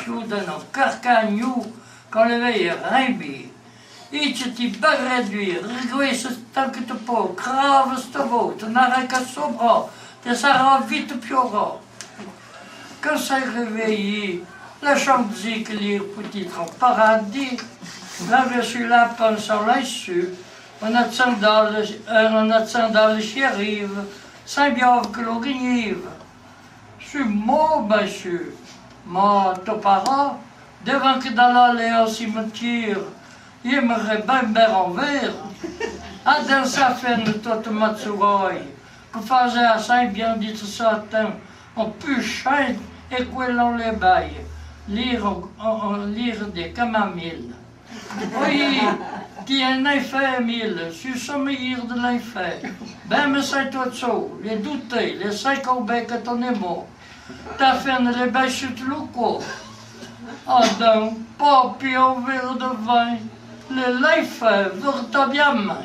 chiudano, carcagnu, con le veille rimbi. Ici ti bagredui, rigouisse tant que tu peux, crave sto vote, n'arrête qu'à sobra, te sarà vite piora. Quand ça est réveillé, la chambre dit que lire petit en paradis, là je suis là pensant là-dessus, on attendant le chérive, sans bien que l'on guive. Je suis mort, monsieur, mais ton parent, devant que d'aller au cimetière, il aimerait bien en verre. Ah, dans sa ferme, toute matsurai, que faisait à Saint-Bien dit Satan, on peut chanter et quoi l'on les baille, lire des camamilles. Oui, qui en a fait mille, sur ce meilleur de l'enfer. Ben, mais c'est tout ça, les doutés, les 5 au bec que ton est mort. T'as fait les bailles sur le corps. Ah, donc, papier au verre de vin. Le life, veut bien main.